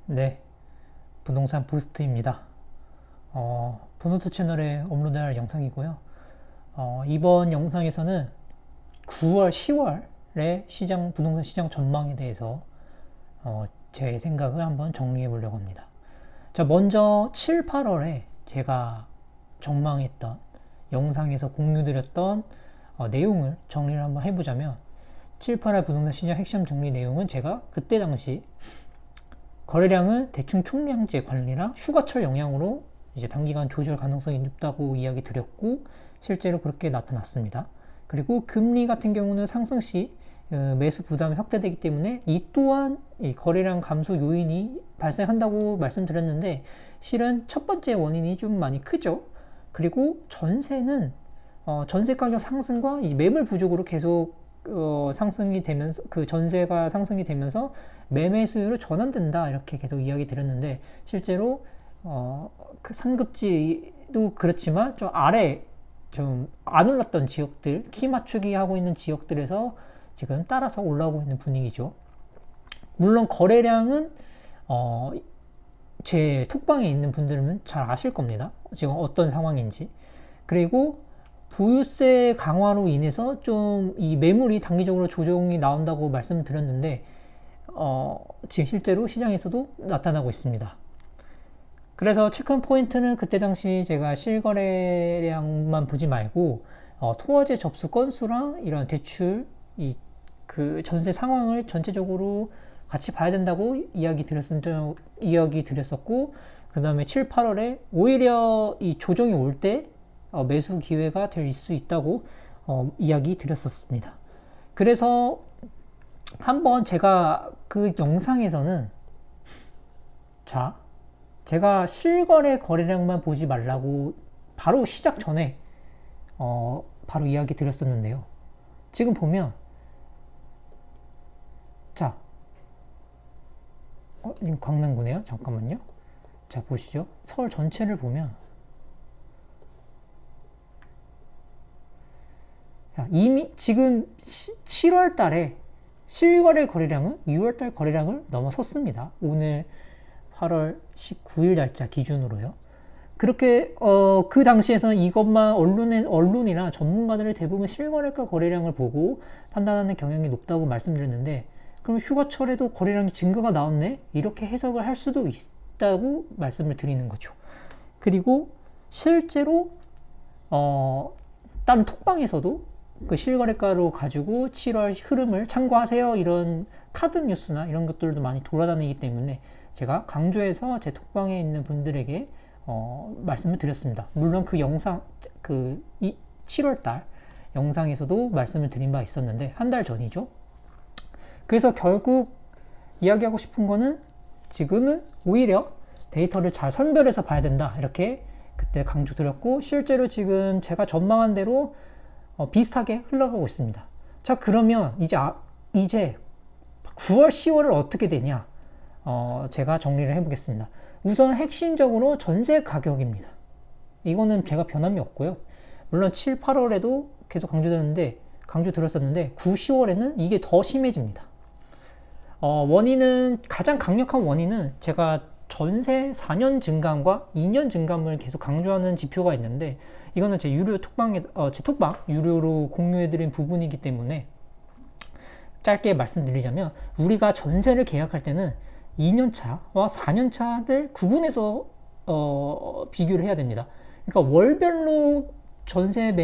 네, 부동산 부스트입니다. 부노트 채널에 업로드할 영상이고요. 이번 영상에서는 9월, 10월의 부동산 시장 전망에 대해서 제 생각을 한번 정리해 보려고 합니다. 자, 먼저 7, 8월에 제가 전망했던 영상에서 공유드렸던 내용을 정리를 한번 해보자면 7, 8월 부동산 시장 핵심 정리 내용은 제가 그때 당시 거래량은 대충 총량제 관리랑 휴가철 영향으로 이제 단기간 조절 가능성이 높다고 이야기 드렸고 실제로 그렇게 나타났습니다. 그리고 금리 같은 경우는 상승 시 매수 부담이 확대되기 때문에 이 또한 이 거래량 감소 요인이 발생한다고 말씀드렸는데 실은 첫 번째 원인이 좀 많이 크죠. 그리고 전세는 전세 가격 상승과 이 매물 부족으로 계속 상승이 되면서 그 전세가 상승이 되면서 매매 수요로 전환된다 이렇게 계속 이야기 드렸는데 실제로 그 상급지도 그렇지만 좀 아래 좀 안 올랐던 지역들 키 맞추기 하고 있는 지역들에서 지금 따라서 올라오고 있는 분위기죠. 물론 거래량은 제 톡방에 있는 분들은 잘 아실 겁니다. 지금 어떤 상황인지. 그리고 보유세 강화로 인해서 좀 이 매물이 단기적으로 조정이 나온다고 말씀드렸는데 지금 실제로 시장에서도 나타나고 있습니다. 그래서 체크한 포인트는 그때 당시 제가 실거래량만 보지 말고 토화제 접수 건수랑 이런 대출 그 전세 상황을 전체적으로 같이 봐야 된다고 이야기 드렸었고 그 다음에 7, 8월에 오히려 이 조정이 올 때 매수 기회가 될 수 있다고 이야기 드렸었습니다. 그래서 한번 제가 그 영상에서는 제가 실거래 거래량만 보지 말라고 바로 시작 전에 바로 이야기 드렸었는데요. 지금 보면 이건 강남구네요. 잠깐만요. 자, 보시죠. 서울 전체를 보면 이미 지금 7월 달에 실거래 거래량은 6월 달 거래량을 넘어섰습니다. 오늘 8월 19일 날짜 기준으로요. 그렇게 그 당시에서는 이것만 언론이나 전문가들이 대부분 실거래가 거래량을 보고 판단하는 경향이 높다고 말씀드렸는데 그럼 휴가철에도 거래량이 증가가 나왔네? 이렇게 해석을 할 수도 있다고 말씀을 드리는 거죠. 그리고 실제로 다른 톡방에서도 그 실거래가로 가지고 7월 흐름을 참고하세요 이런 카드 뉴스나 이런 것들도 많이 돌아다니기 때문에 제가 강조해서 제 톡방에 있는 분들에게 말씀을 드렸습니다. 물론 그 영상 7월달 영상에서도 말씀을 드린 바 있었는데 한 달 전이죠. 그래서 결국 이야기하고 싶은 거는 지금은 오히려 데이터를 잘 선별해서 봐야 된다 이렇게 그때 강조드렸고 실제로 지금 제가 전망한 대로 비슷하게 흘러가고 있습니다. 자, 그러면 이제 9월 10월을 어떻게 되냐 제가 정리를 해보겠습니다. 우선 핵심적으로 전세 가격입니다. 이거는 제가 변함이 없고요. 물론 7, 8월에도 계속 강조드렸었는데 9, 10월에는 이게 더 심해집니다. 가장 강력한 원인은 제가 전세 4년 증감과 2년 증감을 계속 강조하는 지표가 있는데 이거는 제 톡방 유료로 공유해드린 부분이기 때문에 짧게 말씀드리자면 우리가 전세를 계약할 때는 2년차와 4년차를 구분해서 비교를 해야 됩니다. 그러니까 월별로 전세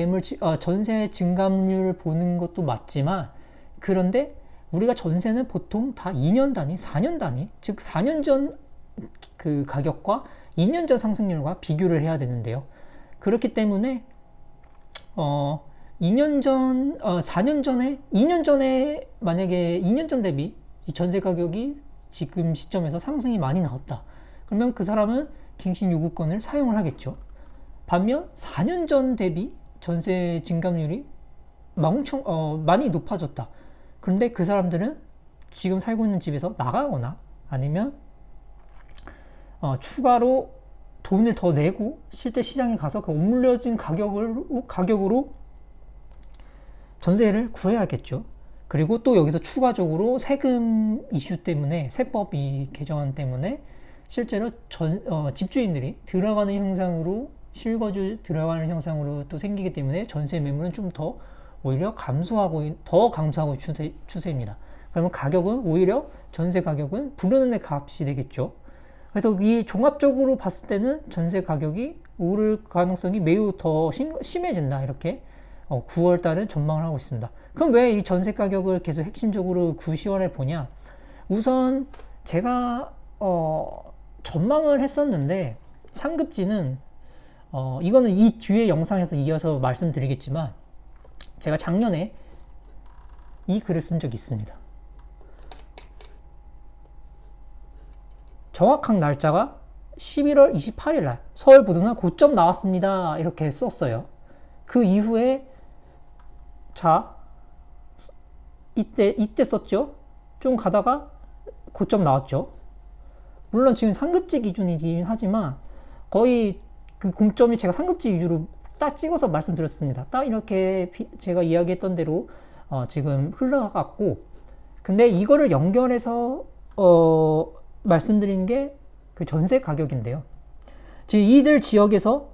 증감률을 보는 것도 맞지만 그런데 우리가 전세는 보통 다 2년 단위, 4년 단위, 즉 4년 전 그 가격과 2년 전 상승률과 비교를 해야 되는데요. 그렇기 때문에 4년 전에 만약에 2년 전 대비 전세 가격이 지금 시점에서 상승이 많이 나왔다. 그러면 그 사람은 갱신 요구권을 사용을 하겠죠. 반면 4년 전 대비 전세 증감률이 많이 높아졌다. 그런데 그 사람들은 지금 살고 있는 집에서 나가거나 아니면 추가로 돈을 더 내고 실제 시장에 가서 그 오물려진 가격으로 전세를 구해야겠죠. 그리고 또 여기서 추가적으로 세금 이슈 때문에 세법 이 개정 때문에 실제로 집주인들이 들어가는 형상으로 실거주 들어가는 형상으로 또 생기기 때문에 전세 매물은 좀 더 오히려 감소하고 추세입니다. 그러면 가격은 오히려 전세 가격은 부르는 데 값이 되겠죠. 그래서 이 종합적으로 봤을 때는 전세 가격이 오를 가능성이 매우 더 심해진다 이렇게 9월 달은 전망을 하고 있습니다. 그럼 왜 이 전세 가격을 계속 핵심적으로 9, 10월에 보냐? 우선 제가 전망을 했었는데 상급지는 이거는 이 뒤에 영상에서 이어서 말씀드리겠지만 제가 작년에 이 글을 쓴 적이 있습니다. 정확한 날짜가 11월 28일 날 서울 부동산 고점 나왔습니다 이렇게 썼어요. 그 이후에 자 이때 썼죠. 좀 가다가 고점 나왔죠. 물론 지금 상급지 기준이긴 하지만 거의 그 공점이 제가 상급지 위주로 딱 찍어서 말씀드렸습니다. 딱 이렇게 제가 이야기했던 대로 지금 흘러갔고, 근데 이거를 연결해서 말씀드리는 게 그 전세 가격인데요. 지금 이들 지역에서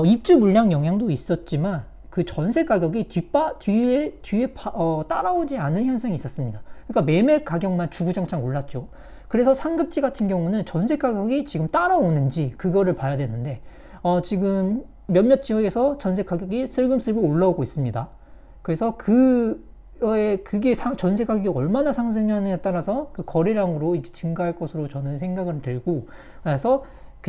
입주 물량 영향도 있었지만 그 전세 가격이 뒤에 따라오지 않은 현상이 있었습니다. 그러니까 매매 가격만 주구장창 올랐죠. 그래서 상급지 같은 경우는 전세 가격이 지금 따라오는지 그거를 봐야 되는데 지금 몇몇 지역에서 전세 가격이 슬금슬금 올라오고 있습니다. 그래서 그게 전세 가격이 얼마나 상승하느냐에 따라서 그 거래량으로 이제 증가할 것으로 저는 생각을 들고, 그래서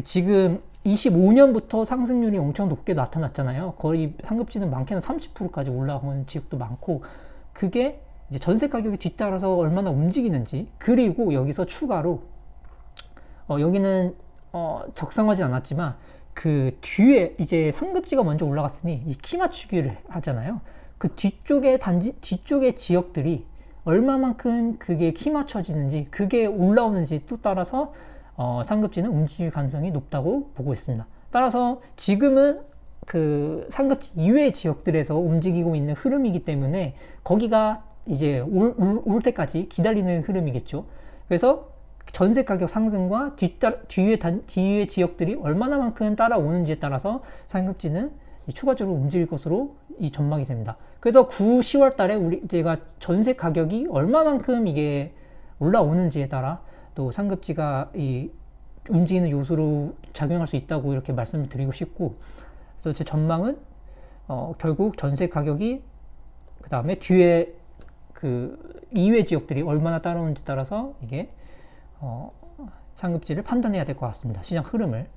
지금 25년부터 상승률이 엄청 높게 나타났잖아요. 거의 상급지는 많게는 30%까지 올라오는 지역도 많고, 그게 이제 전세 가격이 뒤따라서 얼마나 움직이는지, 그리고 여기서 추가로 여기는 적성하지 않았지만 그 뒤에 이제 상급지가 먼저 올라갔으니 이 키 맞추기를 하잖아요. 그 뒤쪽의 지역들이 얼마만큼 그게 키 맞춰지는지, 그게 올라오는지 또 따라서 상급지는 움직일 가능성이 높다고 보고 있습니다. 따라서 지금은 그 상급지 이외의 지역들에서 움직이고 있는 흐름이기 때문에 거기가 이제 올 때까지 기다리는 흐름이겠죠. 그래서 전세 가격 상승과 뒤에 지역들이 얼마나만큼 따라오는지에 따라서 상급지는 추가적으로 움직일 것으로 이 전망이 됩니다. 그래서 9, 10월 달에 제가 전세 가격이 얼마만큼 이게 올라오는지에 따라 또 상급지가 이 움직이는 요소로 작용할 수 있다고 이렇게 말씀을 드리고 싶고, 그래서 제 전망은 결국 전세 가격이 그 다음에 뒤에 그 이외 지역들이 얼마나 따라오는지 따라서 이게 상급지를 판단해야 될 것 같습니다. 시장 흐름을.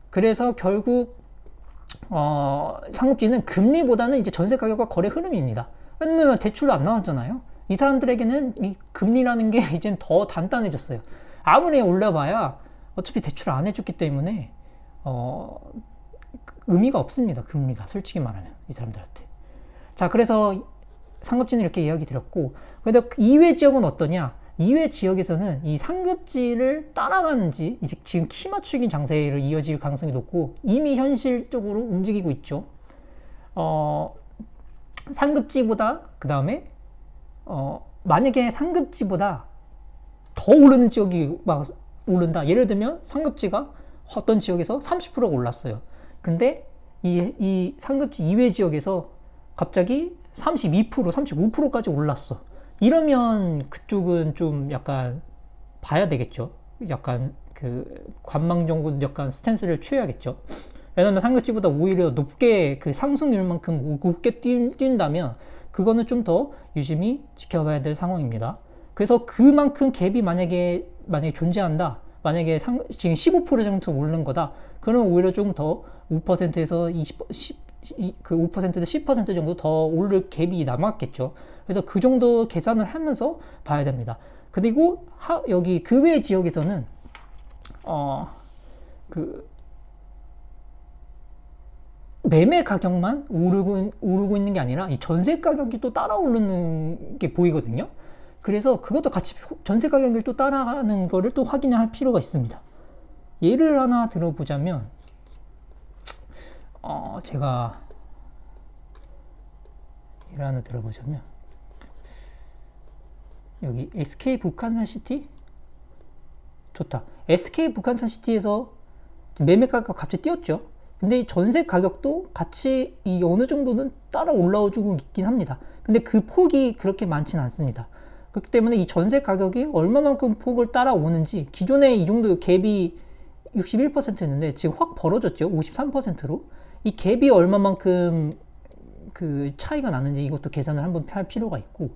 그래서 결국 상급지는 금리보다는 이제 전세 가격과 거래 흐름입니다. 왜냐면 대출도 안 나왔잖아요. 이 사람들에게는 이 금리라는 게 이젠 더 단단해졌어요. 아무리 올려봐야 어차피 대출 안 해줬기 때문에 의미가 없습니다. 금리가 솔직히 말하면 이 사람들한테. 자, 그래서 상급지는 이렇게 이야기 드렸고, 근데 이외 지역은 어떠냐? 이외 지역에서는 이 상급지를 따라가는지 이제 지금 키 맞추기 장세를 이어질 가능성이 높고 이미 현실적으로 움직이고 있죠. 상급지보다 그 다음에 만약에 상급지보다 더 오르는 지역이 막 오른다. 예를 들면 상급지가 어떤 지역에서 30%가 올랐어요. 근데 이 상급지 이외 지역에서 갑자기 32%, 35%까지 올랐어. 이러면 그쪽은 좀 약간 봐야 되겠죠. 약간 그 관망 정도 약간 스탠스를 취해야겠죠. 왜냐면 상급지보다 오히려 높게 그 상승률만큼 높게 뛴다면 그거는 좀 더 유심히 지켜봐야 될 상황입니다. 그래서 그만큼 갭이 만약에 존재한다. 만약에 지금 15% 정도 오르는 거다. 그러면 오히려 좀 더 5%에서 5%에서 10% 정도 더 오를 갭이 남았겠죠. 그래서 그 정도 계산을 하면서 봐야 됩니다. 그리고 여기 그 외 지역에서는 그 매매 가격만 오르고 있는 게 아니라 이 전세 가격이 또 따라오르는 게 보이거든요. 그래서 그것도 같이 전세 가격을 또 따라가는 거를 또 확인할 필요가 있습니다. 예를 하나 들어보자면 제가 예를 하나 들어보자면 여기 SK 북한산시티 좋다. SK 북한산시티에서 매매가가 갑자기 뛰었죠. 근데 전세 가격도 같이 이 어느 정도는 따라 올라오고 있긴 합니다. 근데 그 폭이 그렇게 많지는 않습니다. 그렇기 때문에 이 전세 가격이 얼마만큼 폭을 따라오는지, 기존에 이 정도 갭이 61%였는데 지금 확 벌어졌죠. 53%로. 이 갭이 얼마만큼 그 차이가 나는지 이것도 계산을 한번 할 필요가 있고,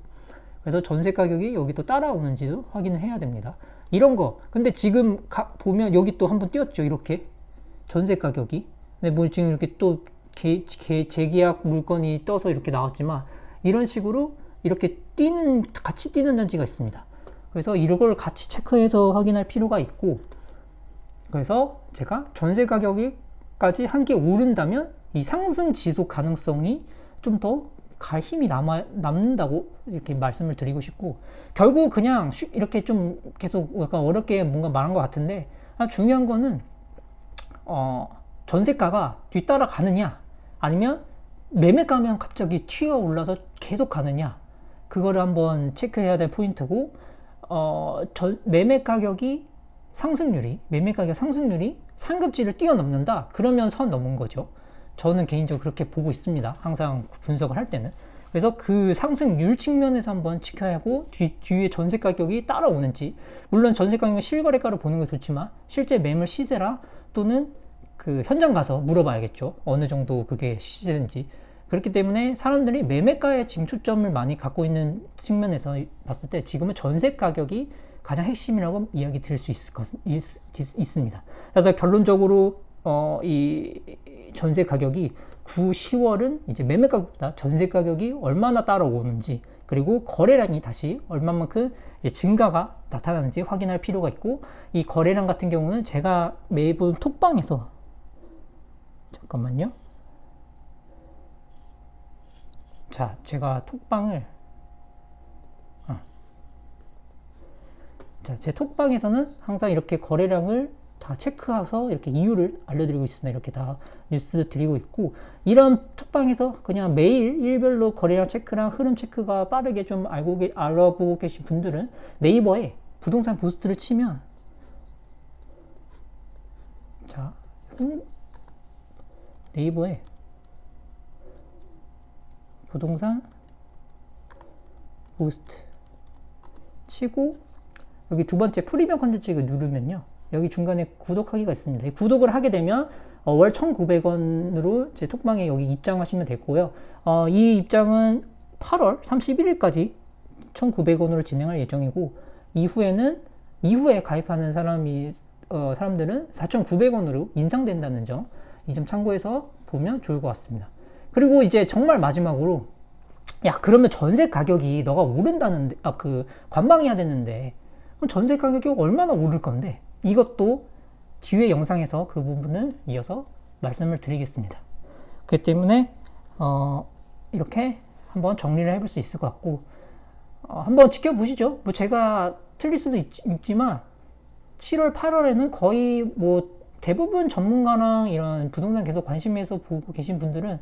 그래서 전세 가격이 여기 또 따라오는지도 확인을 해야 됩니다. 이런 거. 근데 지금 보면 여기 또 한번 뛰었죠. 이렇게 전세 가격이. 근데 뭐 지금 이렇게 또 재계약 물건이 떠서 이렇게 나왔지만, 이런 식으로 이렇게 같이 뛰는 단지가 있습니다. 그래서 이걸 같이 체크해서 확인할 필요가 있고, 그래서 제가 전세 가격이까지 함께 오른다면 이 상승 지속 가능성이 좀 더 갈 힘이 남는다고 이렇게 말씀을 드리고 싶고, 결국 그냥 이렇게 좀 계속 약간 어렵게 뭔가 말한 것 같은데, 중요한 거는 전세가가 뒤따라 가느냐, 아니면 매매가면 갑자기 튀어 올라서 계속 가느냐, 그거를 한번 체크해야 될 포인트고, 매매 가격 상승률이 상급지를 뛰어넘는다, 그러면 선 넘은 거죠. 저는 개인적으로 그렇게 보고 있습니다. 항상 분석을 할 때는. 그래서 그 상승률 측면에서 한번 지켜야 하고, 뒤에 전세 가격이 따라오는지, 물론 전세 가격은 실거래가로 보는 게 좋지만 실제 매물 시세랑 또는 그 현장 가서 물어봐야겠죠. 어느 정도 그게 시세인지. 그렇기 때문에 사람들이 매매가에 지금 초점을 많이 갖고 있는 측면에서 봤을 때 지금은 전세 가격이 가장 핵심이라고 이야기 드릴 수 있습니다. 그래서 결론적으로 이 전세 가격이 9, 10월은 이제 매매 가격보다 전세 가격이 얼마나 따라오는지, 그리고 거래량이 다시 얼마만큼 이제 증가가 나타나는지 확인할 필요가 있고, 이 거래량 같은 경우는 제가 매번 톡방에서, 잠깐만요. 자, 제가 톡방을 제 톡방에서는 항상 이렇게 거래량을 다 체크해서 이렇게 이유를 알려드리고 있습니다. 이렇게 다 뉴스 드리고 있고, 이런 톡방에서 그냥 매일 일별로 거래량 체크랑 흐름 체크가 빠르게 좀 알아보고 계신 분들은 네이버에 부동산 부스트를 치면, 자, 네이버에 부동산 부스트 치고 여기 두 번째 프리미엄 컨텐츠 누르면요, 여기 중간에 구독하기가 있습니다. 구독을 하게 되면 월 1,900원으로 제 톡방에 여기 입장하시면 되고요. 이 입장은 8월 31일까지 1,900원으로 진행할 예정이고, 이후에 가입하는 사람들은 4,900원으로 인상된다는 점, 이 점 참고해서 보면 좋을 것 같습니다. 그리고 이제 정말 마지막으로, 야, 그러면 전세 가격이 너가 오른다는데, 관망해야 되는데, 그럼 전세 가격이 얼마나 오를 건데? 이것도 뒤에 영상에서 그 부분을 이어서 말씀을 드리겠습니다. 그렇기 때문에, 이렇게 한번 정리를 해볼 수 있을 것 같고, 한번 지켜보시죠. 뭐 제가 틀릴 수도 있지만, 7월, 8월에는 거의 뭐 대부분 전문가랑 이런 부동산 계속 관심에서 보고 계신 분들은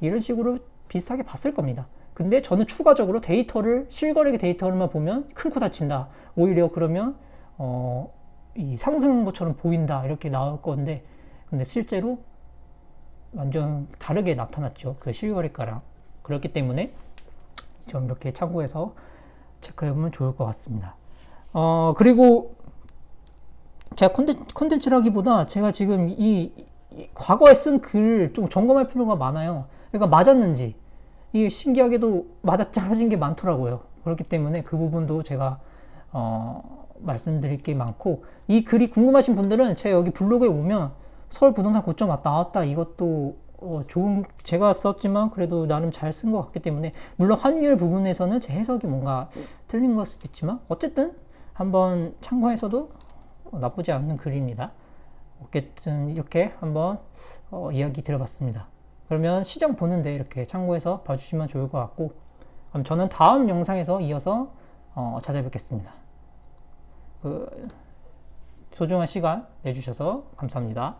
이런 식으로 비슷하게 봤을 겁니다. 근데 저는 추가적으로 실거래 데이터를만 보면 큰 코 다친다, 오히려 그러면 이 상승한 것처럼 보인다, 이렇게 나올 건데, 근데 실제로 완전 다르게 나타났죠. 그 실거래가랑. 그렇기 때문에 좀 이렇게 참고해서 체크해보면 좋을 것 같습니다. 그리고 제가 컨텐츠라기보다 제가 지금 이 과거에 쓴 글을 좀 점검할 필요가 많아요. 그러니까 맞았는지, 이게 신기하게도 맞아떨어진 게 많더라고요. 그렇기 때문에 그 부분도 제가 말씀드릴 게 많고, 이 글이 궁금하신 분들은 제가 여기 블로그에 오면 서울 부동산 고점 나왔다, 이것도 제가 썼지만 그래도 나름 잘 쓴 것 같기 때문에, 물론 환율 부분에서는 제 해석이 뭔가 틀린 걸 수도 있지만 어쨌든 한번 참고해서도 나쁘지 않는 글입니다. 어쨌든 이렇게 한번 이야기 드려봤습니다. 그러면 시장 보는데 이렇게 참고해서 봐주시면 좋을 것 같고, 그럼 저는 다음 영상에서 이어서 찾아뵙겠습니다. 소중한 시간 내주셔서 감사합니다.